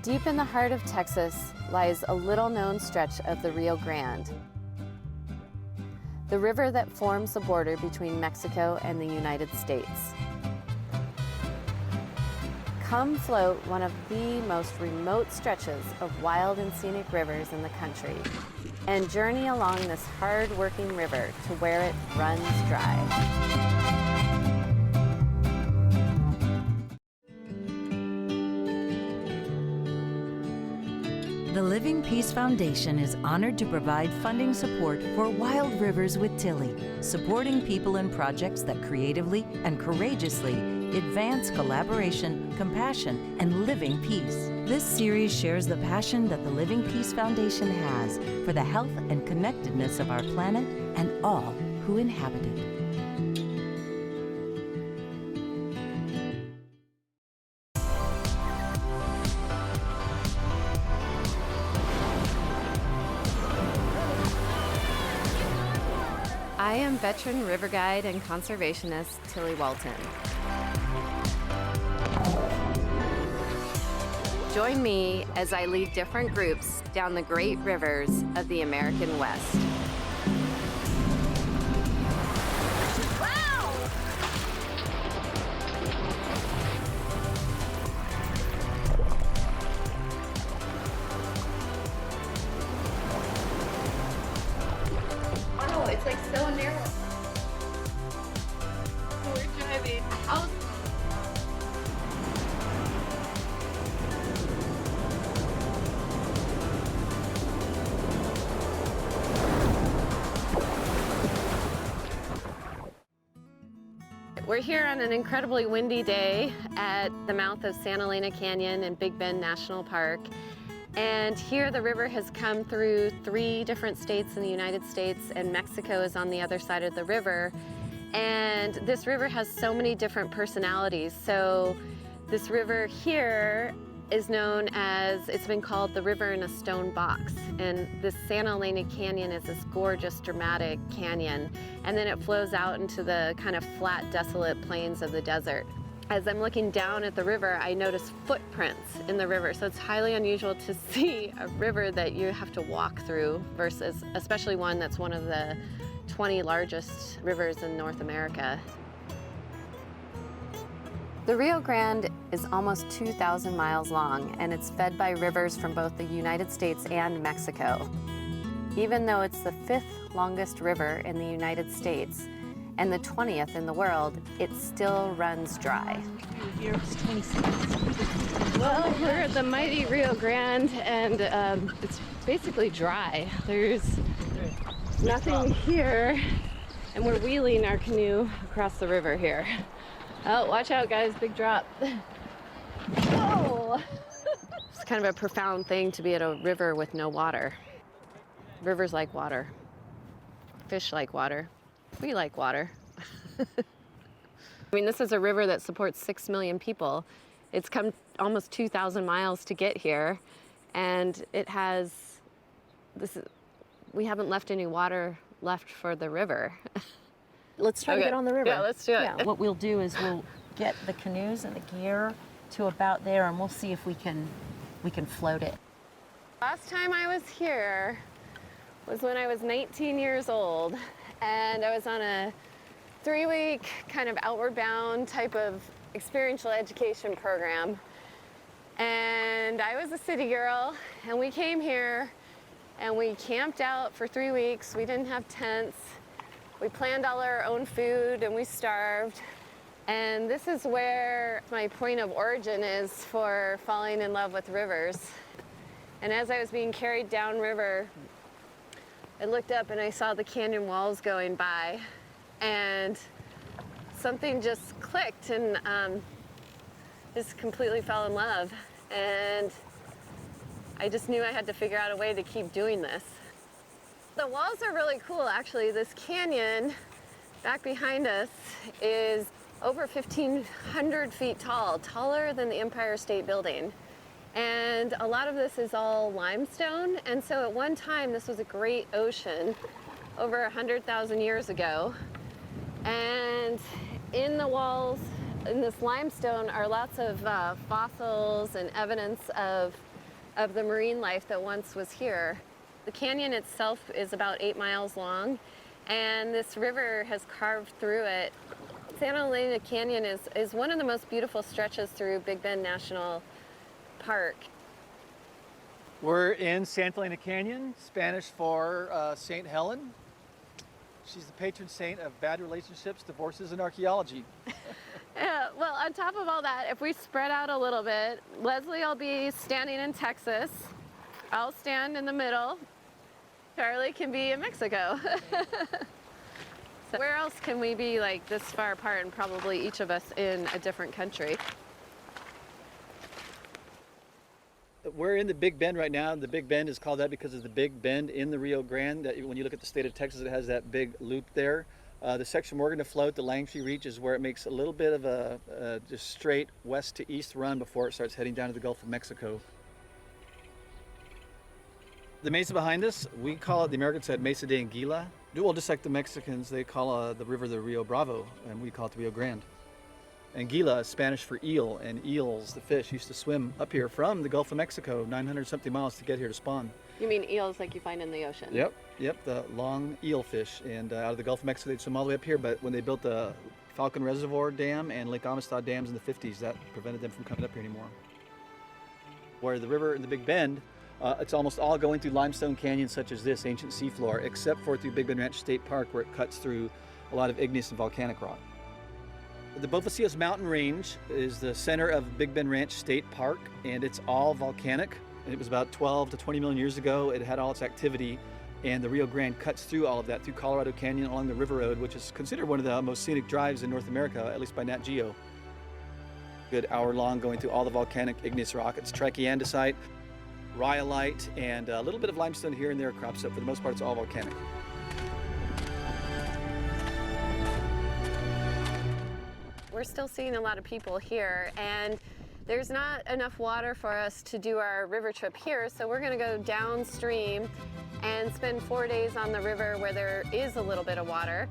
Deep in the heart of Texas lies a little-known stretch of the Rio Grande, the river that forms the border between Mexico and the United States. Come float one of the most remote stretches of wild and scenic rivers in the country, and journey along this hard-working river to where it runs dry. The Living Peace Foundation is honored to provide funding support for Wild Rivers with Tillie, supporting people and projects that creatively and courageously advance collaboration, compassion, and living peace. This series shares the passion that the Living Peace Foundation has for the health and connectedness of our planet and all who inhabit it. I am veteran river guide and conservationist Tillie Walton. Join me as I lead different groups down the great rivers of the American West. Wow! Oh, it's like so narrow. We're driving out. We're here on an incredibly windy day at the mouth of Santa Elena Canyon in Big Bend National Park. And here the river has come through 3 different states in the United States, and Mexico is on the other side of the river. And this river has so many different personalities. So this river here is known as, it's been called the river in a stone box. And this Santa Elena Canyon is this gorgeous, dramatic canyon. And then it flows out into the kind of flat, desolate plains of the desert. As I'm looking down at the river, I notice footprints in the river. So it's highly unusual to see a river that you have to walk through versus, especially one that's one of the 20 largest rivers in North America. The Rio Grande is almost 2,000 miles long, and it's fed by rivers from both the United States and Mexico. Even though it's the 5th longest river in the United States and the 20th in the world, it still runs dry. Here it's 26. Well, we're at the mighty Rio Grande, and it's basically dry. There's nothing here, and we're wheeling our canoe across the river here. Oh, watch out, guys, big drop. Oh! It's kind of a profound thing to be at a river with no water. Rivers like water. Fish like water. We like water. I mean, this is a river that supports 6 million people. It's come almost 2,000 miles to get here, and it has, we haven't left any water left for the river. Let's try to get on the river. Yeah, let's do it. Yeah. What we'll do is we'll get the canoes and the gear to about there, and we'll see if we can float it. Last time I was here was when I was 19 years old, and I was on a 3-week kind of outward bound type of experiential education program. And I was a city girl, and we came here and we camped out for 3 weeks. We didn't have tents. We planned all our own food and we starved. And this is where my point of origin is for falling in love with rivers. And as I was being carried downriver, I looked up and I saw the canyon walls going by, and something just clicked, and just completely fell in love. And I just knew I had to figure out a way to keep doing this. The walls are really cool, actually. This canyon back behind us is over 1,500 feet tall, taller than the Empire State Building. And a lot of this is all limestone. And so at one time, this was a great ocean over 100,000 years ago. And in the walls, in this limestone, are lots of fossils and evidence of of the marine life that once was here. The canyon itself is about 8 miles long, and this river has carved through it. Santa Elena Canyon is one of the most beautiful stretches through Big Bend National Park. We're in Santa Elena Canyon, Spanish for St. Helen. She's the patron saint of bad relationships, divorces, and archaeology. Well, on top of all that, if we spread out a little bit, Leslie will be standing in Texas. I'll stand in the middle. Charlie can be in Mexico. So where else can we be like this far apart and probably each of us in a different country? We're in the Big Bend right now. The Big Bend is called that because of the Big Bend in the Rio Grande. That when you look at the state of Texas, it has that big loop there. The section we're going to float, the Langtree Reach, is where it makes a little bit of a just straight west to east run before it starts heading down to the Gulf of Mexico. The mesa behind us, we call it, the Americans said Mesa de Anguila. Well, just like the Mexicans, they call the river the Rio Bravo, and we call it the Rio Grande. Anguila is Spanish for eel, and eels, the fish, used to swim up here from the Gulf of Mexico, 900-something miles to get here to spawn. You mean eels like you find in the ocean? Yep, the long eel fish. And out of the Gulf of Mexico, they'd swim all the way up here, but when they built the Falcon Reservoir Dam and Lake Amistad dams in the 50s, that prevented them from coming up here anymore. Where the river in the Big Bend, it's almost all going through limestone canyons such as this, ancient seafloor, except for through Big Bend Ranch State Park, where it cuts through a lot of igneous and volcanic rock. The Bofacillos Mountain Range is the center of Big Bend Ranch State Park, and it's all volcanic. And it was about 12 to 20 million years ago. It had all its activity, and the Rio Grande cuts through all of that through Colorado Canyon along the River Road, which is considered one of the most scenic drives in North America, at least by Nat Geo. Good hour long going through all the volcanic igneous rock. It's trachyandesite, rhyolite, and a little bit of limestone here and there crops up. For the most part, it's all volcanic. We're still seeing a lot of people here, and there's not enough water for us to do our river trip here, so we're gonna go downstream and spend 4 days on the river where there is a little bit of water,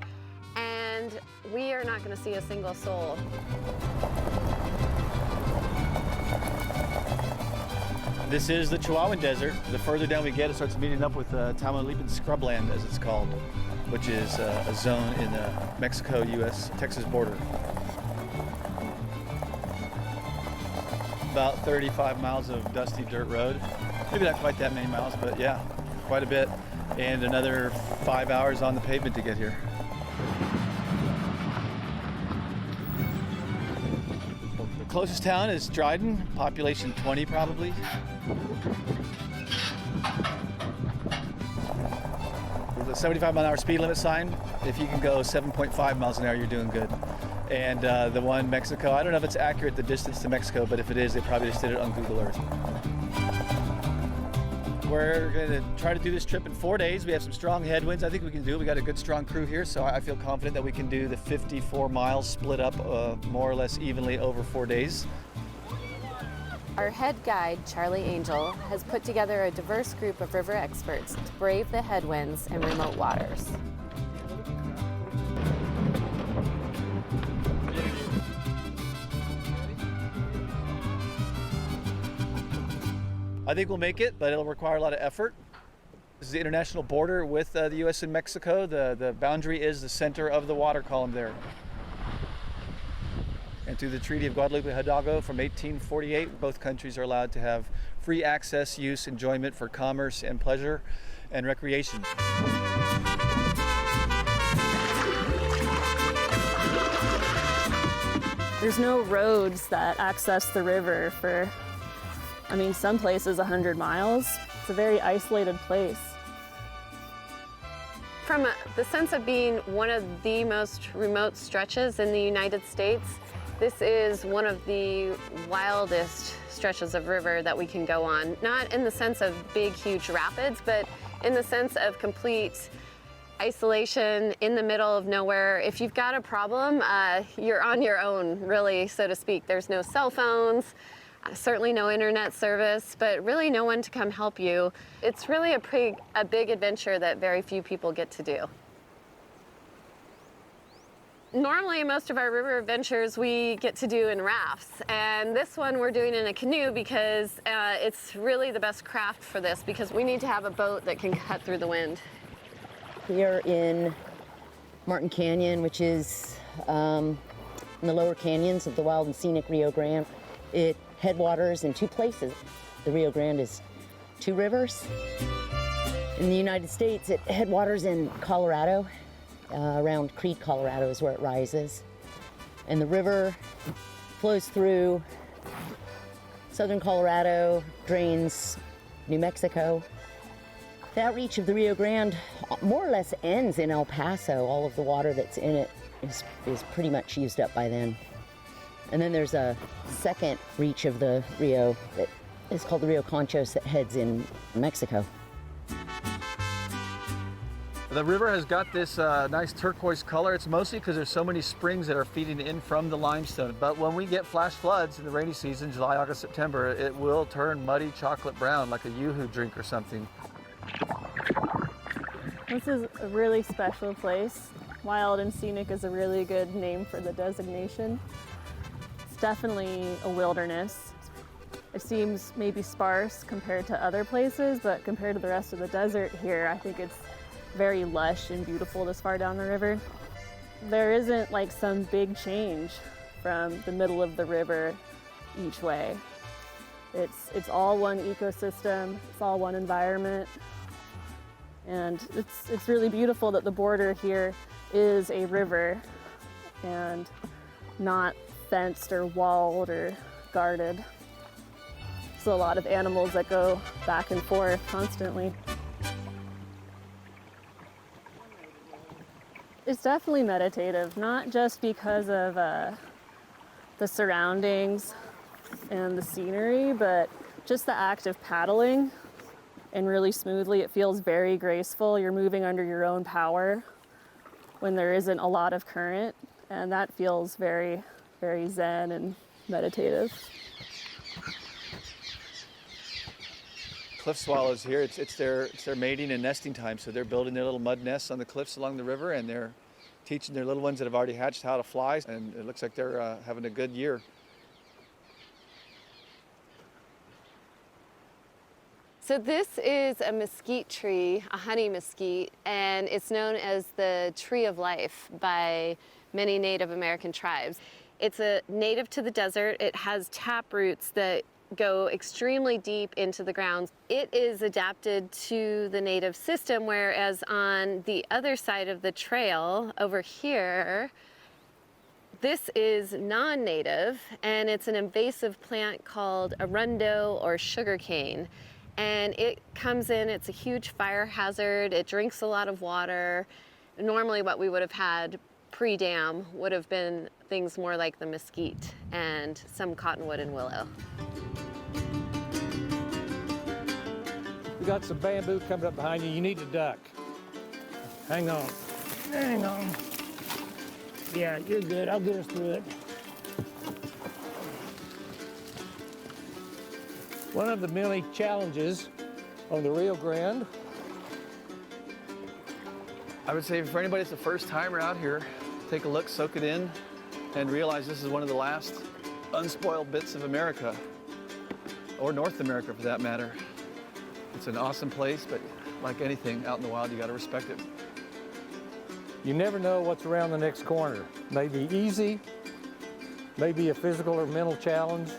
and we are not gonna see a single soul. This is the Chihuahuan Desert. The further down we get, it starts meeting up with Tamaulipan scrubland, as it's called, which is a zone in the Mexico-US-Texas border. About 35 miles of dusty dirt road. Maybe not quite that many miles, but yeah, quite a bit. And another 5 hours on the pavement to get here. The closest town is Dryden, population 20 probably. With a 75-mile-an-hour speed limit sign, if you can go 7.5 miles an hour, you're doing good. And the one Mexico, I don't know if it's accurate, the distance to Mexico, but if it is, they probably just did it on Google Earth. We're going to try to do this trip in 4 days. We have some strong headwinds. I think we can do it. We got a good, strong crew here, so I feel confident that we can do the 54 miles split up more or less evenly over 4 days. Our head guide, Tillie and Angell, has put together a diverse group of river experts to brave the headwinds and remote waters. I think we'll make it, but it'll require a lot of effort. This is the international border with the U.S. and Mexico. The boundary is the center of the water column there. And through the Treaty of Guadalupe Hidalgo from 1848, both countries are allowed to have free access, use, enjoyment for commerce and pleasure and recreation. There's no roads that access the river for, some places 100 miles. It's a very isolated place. From the sense of being one of the most remote stretches in the United States, this is one of the wildest stretches of river that we can go on. Not in the sense of big, huge rapids, but in the sense of complete isolation in the middle of nowhere. If you've got a problem, you're on your own, really, so to speak. There's no cell phones, certainly no internet service, but really no one to come help you. It's really a big adventure that very few people get to do. Normally, most of our river adventures we get to do in rafts, and this one we're doing in a canoe because it's really the best craft for this because we need to have a boat that can cut through the wind. We are in Martin Canyon, which is in the lower canyons of the wild and scenic Rio Grande. It headwaters in two places. The Rio Grande is two rivers. In the United States, it headwaters in Colorado. Around Creede, Colorado is where it rises. And the river flows through southern Colorado, drains New Mexico. The outreach of the Rio Grande more or less ends in El Paso. All of the water that's in it is pretty much used up by then. And then there's a second reach of the Rio that is called the Rio Conchos that heads in Mexico. The river has got this nice turquoise color. It's mostly because there's so many springs that are feeding in from the limestone. But when we get flash floods in the rainy season, July, August, September, it will turn muddy chocolate brown like a yoo-hoo drink or something. This is a really special place. Wild and scenic is a really good name for the designation. It's definitely a wilderness. It seems maybe sparse compared to other places, but compared to the rest of the desert here, I think it's very lush and beautiful this far down the river. There isn't like some big change from the middle of the river each way. It's all one ecosystem, it's all one environment. And it's really beautiful that the border here is a river and not fenced or walled or guarded. So a lot of animals that go back and forth constantly. It's definitely meditative, not just because of the surroundings and the scenery, but just the act of paddling and really smoothly. It feels very graceful. You're moving under your own power when there isn't a lot of current, and that feels very, very zen and meditative. Cliff swallows here, it's their mating and nesting time, so they're building their little mud nests on the cliffs along the river, and they're teaching their little ones that have already hatched how to fly, and it looks like they're having a good year. So this is a mesquite tree, a honey mesquite, and it's known as the tree of life by many Native American tribes. It's a native to the desert. It has tap roots that go extremely deep into the ground. It is adapted to the native system, whereas on the other side of the trail over here, this is non-native, and it's an invasive plant called arundo or sugarcane. And it comes in, it's a huge fire hazard, it drinks a lot of water. Normally what we would have had pre-dam would have been things more like the mesquite and some cottonwood and willow. We got some bamboo coming up behind you. You need to duck. Hang on. Hang on. Yeah, you're good. I'll get us through it. One of the many challenges on the Rio Grande. I would say for anybody that's the first timer out here, take a look, soak it in, and realize this is one of the last unspoiled bits of America, or North America for that matter. It's an awesome place, but like anything out in the wild, you gotta respect it. You never know what's around the next corner. Maybe easy, maybe a physical or mental challenge,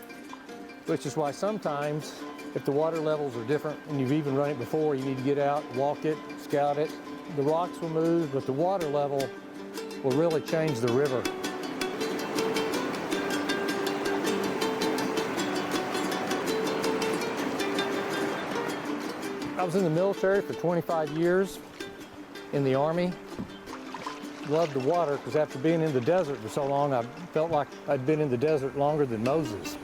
which is why sometimes if the water levels are different and you've even run it before, you need to get out, walk it, scout it. The rocks will move, but the water level will really change the river. I was in the military for 25 years in the Army. Loved the water because after being in the desert for so long, I felt like I'd been in the desert longer than Moses.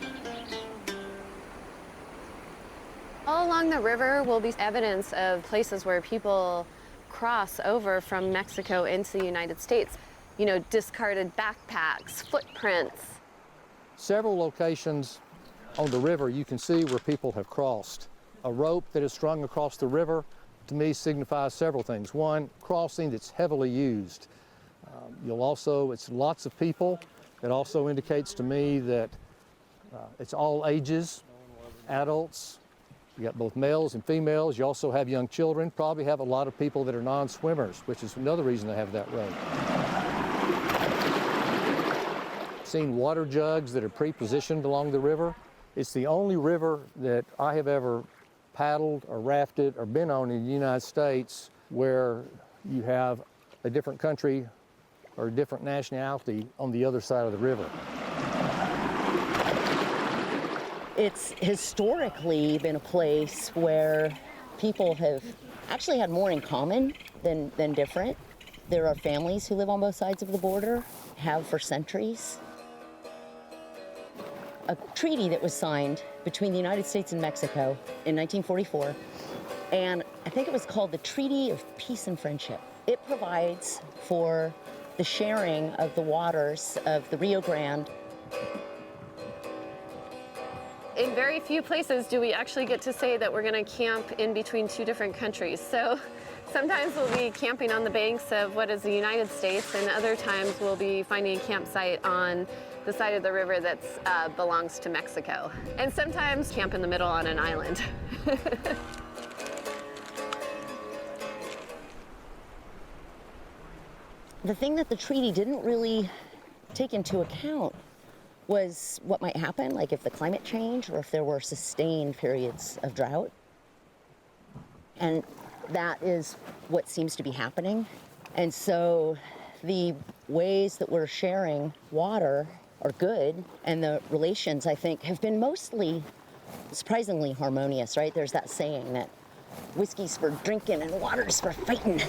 All along the river will be evidence of places where people cross over from Mexico into the United States. You know, discarded backpacks, footprints. Several locations on the river you can see where people have crossed. A rope that is strung across the river, to me, signifies several things. One, crossing that's heavily used. It's lots of people. It also indicates to me that it's all ages, adults. You got both males and females. You also have young children. Probably have a lot of people that are non-swimmers, which is another reason they have that road. Seen water jugs that are pre-positioned along the river. It's the only river that I have ever paddled or rafted or been on in the United States where you have a different country or a different nationality on the other side of the river. It's historically been a place where people have actually had more in common than different. There are families who live on both sides of the border, have for centuries. A treaty that was signed between the United States and Mexico in 1944, and I think it was called the Treaty of Peace and Friendship. It provides for the sharing of the waters of the Rio Grande. In very few places do we actually get to say that we're going to camp in between two different countries. So sometimes we'll be camping on the banks of what is the United States, and other times we'll be finding a campsite on the side of the river that belongs to Mexico. And sometimes camp in the middle on an island. The thing that the treaty didn't really take into account was what might happen, like if the climate changed or if there were sustained periods of drought. And that is what seems to be happening. And so the ways that we're sharing water are good, and the relations, I think, have been mostly surprisingly harmonious, right? There's that saying that whiskey's for drinking and water's for fighting.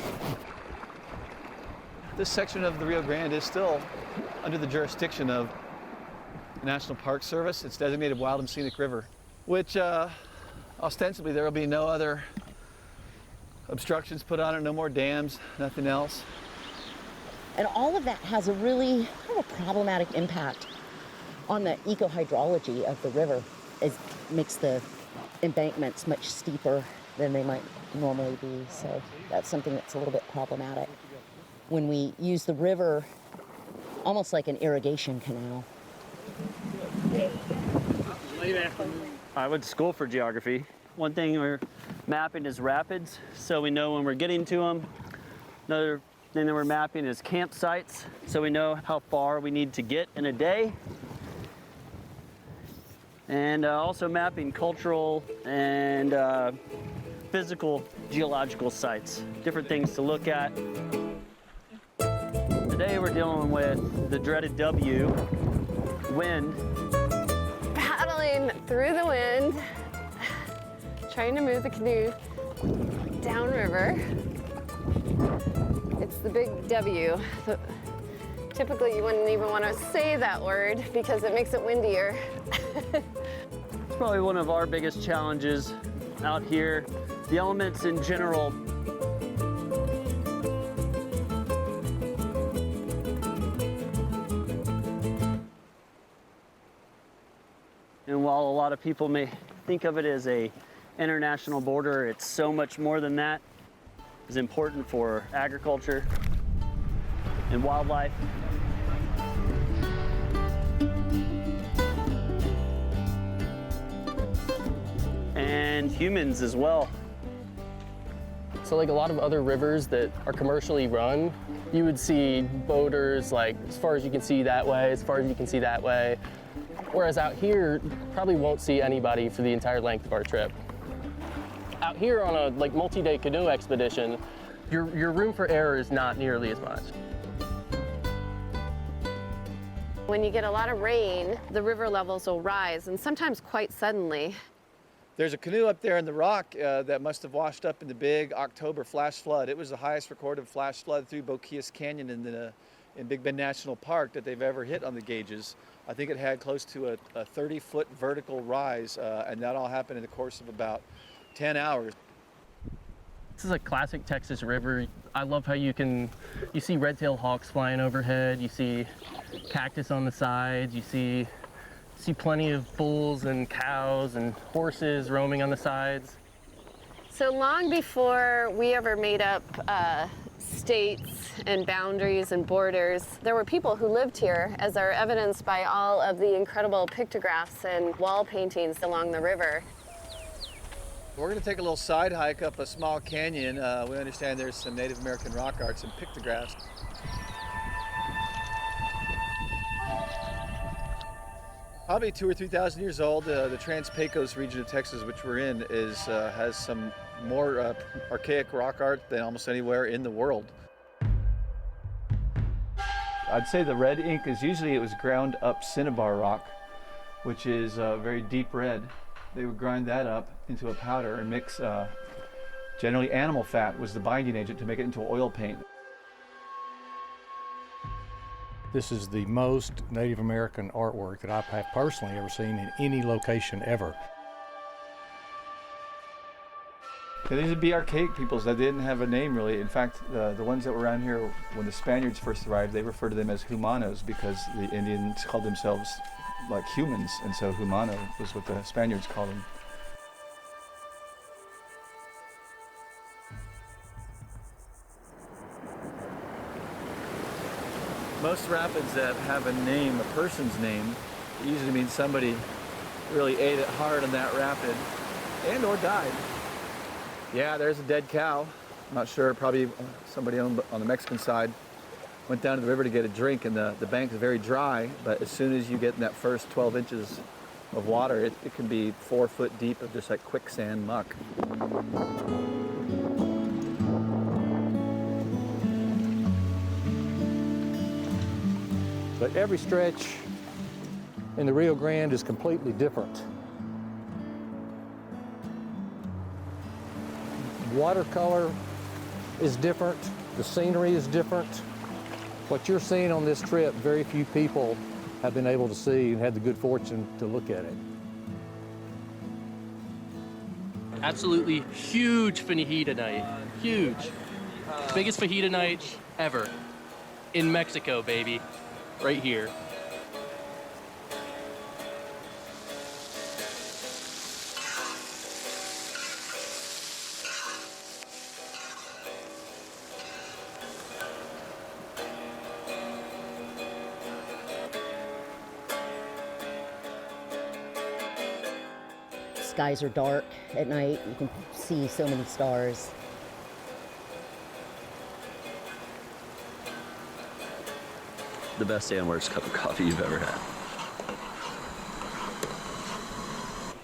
This section of the Rio Grande is still under the jurisdiction of the National Park Service. It's designated Wild and Scenic River, which ostensibly there will be no other obstructions put on it, no more dams, nothing else. And all of that has a really kind of problematic impact on the ecohydrology of the river. It makes the embankments much steeper than they might normally be. So that's something that's a little bit problematic. When we use the river almost like an irrigation canal. I went to school for geography. One thing we're mapping is rapids, so we know when we're getting to them. Another thing that we're mapping is campsites, so we know how far we need to get in a day. And also mapping cultural and physical geological sites, different things to look at. Today we're dealing with the dreaded W, wind. Paddling through the wind, trying to move the canoe downriver. It's the big W. Typically you wouldn't even want to say that word because it makes it windier. It's probably one of our biggest challenges out here. The elements in general. And while a lot of people may think of it as an international border, it's so much more than that. It's important for agriculture and wildlife. And humans as well. So like a lot of other rivers that are commercially run, you would see boaters like as far as you can see that way, as far as you can see that way. Whereas out here, probably won't see anybody for the entire length of our trip. Out here on a like multi-day canoe expedition, your room for error is not nearly as much. When you get a lot of rain, the river levels will rise, and sometimes quite suddenly. There's a canoe up there in the rock that must have washed up in the big October flash flood. It was the highest recorded flash flood through Boquillas Canyon in Big Bend National Park that they've ever hit on the gauges. I think it had close to a 30-foot vertical rise, and that all happened in the course of about 10 hours. This is a classic Texas river. I love how you see red-tailed hawks flying overhead, you see cactus on the sides, you see plenty of bulls and cows and horses roaming on the sides. So long before we ever made up states and boundaries and borders, there were people who lived here, as are evidenced by all of the incredible pictographs and wall paintings along the river. We're going to take a little side hike up a small canyon. We understand there's some Native American rock arts and pictographs. Probably 2,000 or 3,000 years old. The Trans-Pecos region of Texas, which we're in, has some more archaic rock art than almost anywhere in the world. I'd say the red ink is usually, it was ground up cinnabar rock, which is very deep red. They would grind that up into a powder and mix, generally animal fat was the binding agent to make it into oil paint. This is the most Native American artwork that I have personally ever seen in any location ever. And these would be archaic peoples that didn't have a name really. In fact, the ones that were around here when the Spaniards first arrived, they referred to them as humanos because the Indians called themselves like humans, and so humano was what the Spaniards called them. Most rapids that have a name, a person's name, usually means somebody really ate it hard on that rapid and or died. Yeah, there's a dead cow. I'm not sure, probably somebody on the Mexican side went down to the river to get a drink, and the bank is very dry, but as soon as you get in that first 12 inches of water, it can be 4 foot deep of just like quicksand muck. But every stretch in the Rio Grande is completely different. Watercolor is different, the scenery is different. What you're seeing on this trip, very few people have been able to see and had the good fortune to look at it. Absolutely huge fajita night, huge. Biggest fajita night ever. In Mexico, baby, right here. Skies are dark at night. You can see so many stars. The best and worst cup of coffee you've ever had.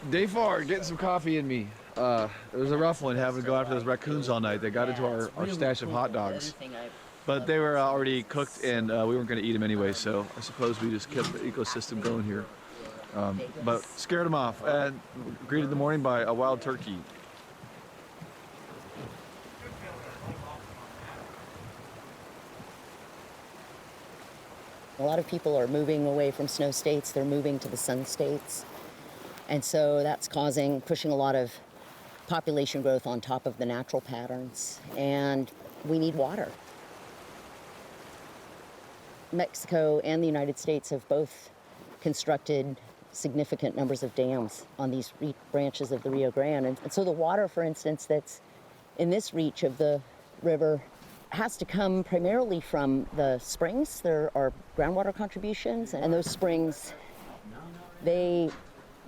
Day 4, getting some coffee in me. It was a rough one having to go after those raccoons all night. They got into our stash of hot dogs. But they were already cooked and we weren't going to eat them anyway, so I suppose we just kept the ecosystem going here. But scared them off and greeted the morning by a wild turkey. A lot of people are moving away from snow states. They're moving to the sun states. And so that's pushing a lot of population growth on top of the natural patterns. And we need water. Mexico and the United States have both constructed significant numbers of dams on these branches of the Rio Grande. And so the water, for instance, that's in this reach of the river has to come primarily from the springs. There are groundwater contributions, and those springs, they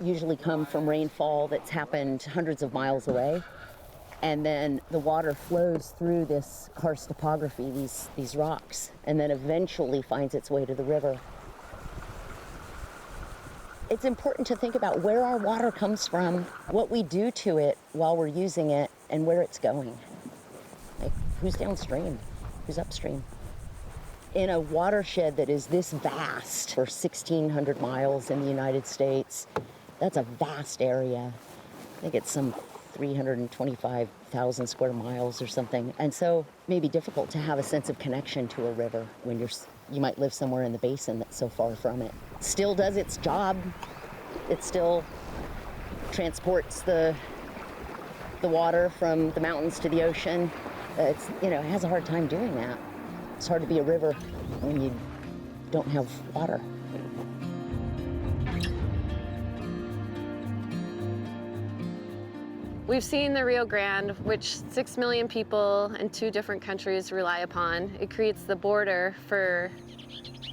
usually come from rainfall that's happened hundreds of miles away. And then the water flows through this karst topography, these rocks, and then eventually finds its way to the river. It's important to think about where our water comes from, what we do to it while we're using it, and where it's going. Like, who's downstream? Who's upstream? In a watershed that is this vast, for 1,600 miles in the United States, that's a vast area. I think it's some 325,000 square miles or something. And so it may be difficult to have a sense of connection to a river when you might live somewhere in the basin that's so far from it. Still does its job. It still transports the water from the mountains to the ocean. It has a hard time doing that. It's hard to be a river when you don't have water. We've seen the Rio Grande, which 6 million people in 2 different countries rely upon. It creates the border for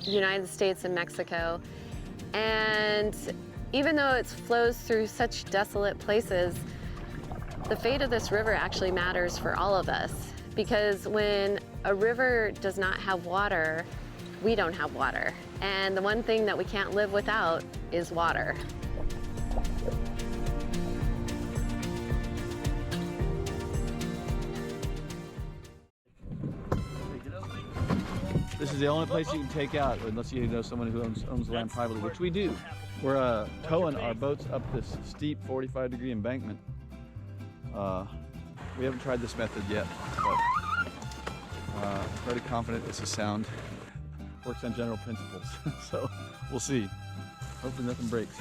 the United States and Mexico. And even though it flows through such desolate places, the fate of this river actually matters for all of us. Because when a river does not have water, we don't have water. And the one thing that we can't live without is water. This is the only place you can take out unless you know someone who owns the land privately, which we do. We're towing our boats up this steep 45-degree embankment. We haven't tried this method yet, but pretty confident it's a sound. Works on general principles, so we'll see. Hopefully nothing breaks.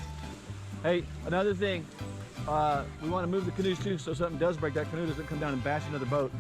Hey, another thing, we want to move the canoes too, so if something does break, that canoe doesn't come down and bash another boat.